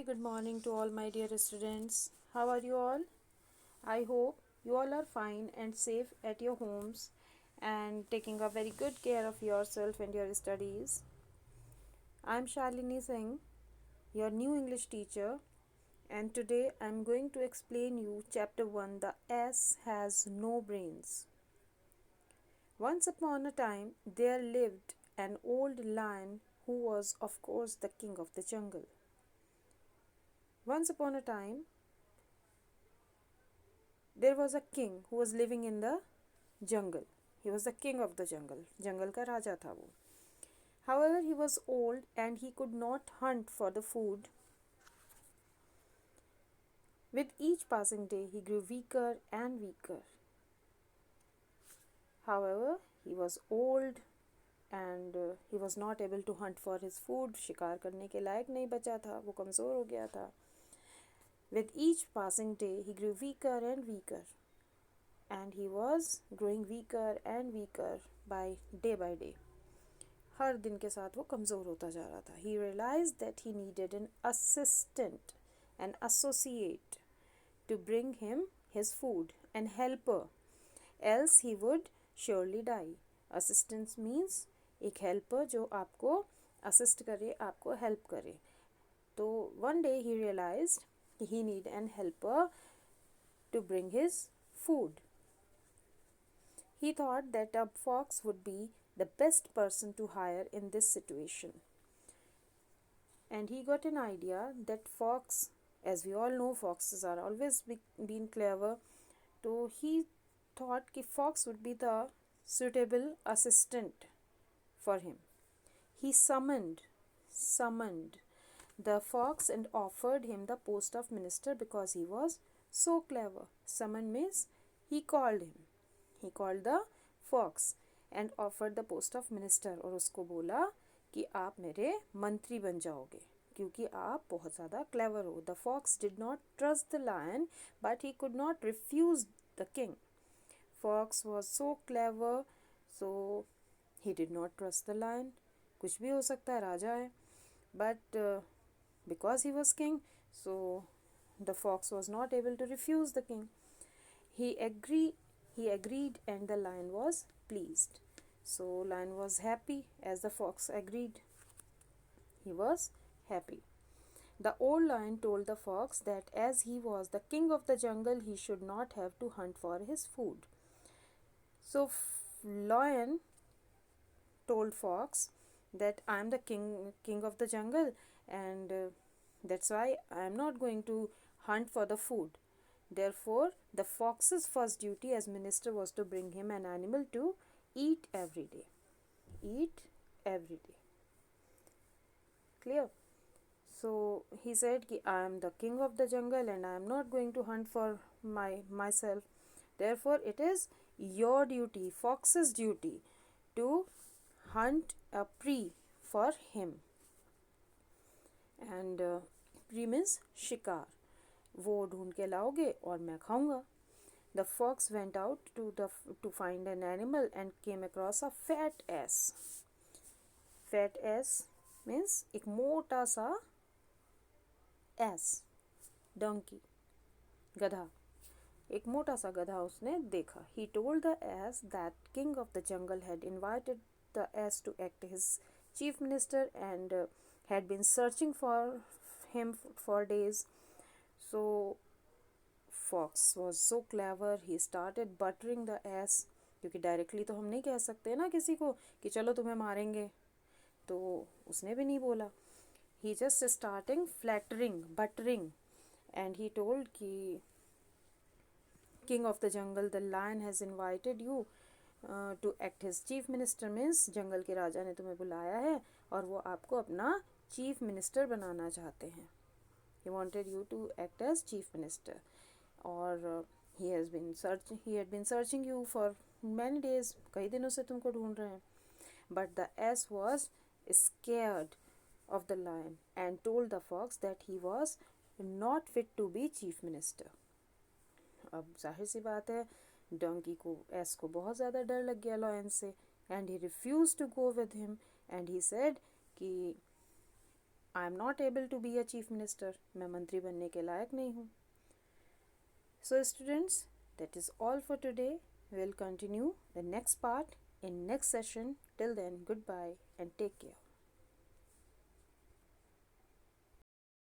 good morning to all my dear students. How are you all? I hope you all are fine and safe at your homes and taking a very good care of yourself and your studies. I am Shalini Singh, your new English teacher, and today I am going to explain you chapter 1, The Ass Has No Brains. Once upon a time there lived an old lion who was of course the king of the jungle. Once upon a time there was a king who was living in the jungle. He was the king of the jungle. Jungle का राजा था वो. However, he was old and he could not hunt for the food. With each passing day, he grew weaker and weaker. However, he was old and he was not able to hunt for his food. शिकार करने के लायक नहीं बचा था. वो कमज़ोर हो गया था. With each passing day, he grew weaker and weaker. And he was growing weaker and weaker by day. हर दिन के साथ वो कमज़ोर होता जा रहा था. He realized that he needed an assistant, an associate to bring him his food, an helper, else he would surely die. Assistance means एक helper जो आपको assist करे, आपको help करे. तो one day he realized he need an helper to bring his food. He thought that a fox would be the best person to hire in this situation. And he got an idea that fox, as we all know, foxes are always been clever. So he thought that fox would be the suitable assistant for him. He summoned the fox and offered him the post of minister because he was so clever. Summon means he called him. He called the fox and offered the post of minister और उसको बोला कि आप मेरे मंत्री बन जाओगे क्योंकि आप बहुत ज़्यादा clever हो. The fox did not trust the lion but he could not refuse the king. Fox was so clever so he did not trust the lion. कुछ भी हो सकता है, राजा है. But because he was king, so the fox was not able to refuse the king. He agreed and the lion was pleased. So lion was happy as the fox agreed. He was happy. The old lion told the fox that as he was the king of the jungle, he should not have to hunt for his food. So lion told fox that I am the king of the jungle and that's why I am not going to hunt for the food. Therefore, the fox's first duty as minister was to bring him an animal to eat every day. Eat every day. Clear? So he said कि I am the king of the jungle and I am not going to hunt for myself. Therefore, it is your duty, fox's duty, to hunt a prey for him. And prey means शिकार. वो ढूंढ के लाओगे और मैं खाऊंगा. The fox went out to find an animal and came across a fat ass. Fat ass means एक मोटा सा ass, donkey, गधा. एक मोटा सा गधा उसने देखा. He told the ass that king of the jungle had invited the ass to act his chief minister and had been searching for him for days. So fox was so clever. He started buttering the ass क्योंकि directly तो हम नहीं कह सकते ना किसी को कि चलो तुम्हें मारेंगे. तो उसने भी नहीं बोला. He just starting flattering, buttering, and he told कि king of the jungle, the lion has invited you to act his chief minister. means जंगल के राजा ने तुम्हें बुलाया है और वो आपको अपना chief minister बनाना चाहते हैं. He wanted you to act as chief minister. और he had been searching you for many days. कई दिनों से तुमको ढूंढ रहे हैं. But the ass was scared of the lion and told the fox that he was not fit to be chief minister. अब जाहिर सी बात है डोंकी को एस को बहुत ज़्यादा डर लग गया लॉयन से and he refused to go with him and he said कि I am not able to be a chief minister, मैं मंत्री बनने के लायक नहीं हूँ. So students, that is all for today. We will continue the next part in next session. Till then, goodbye and take care.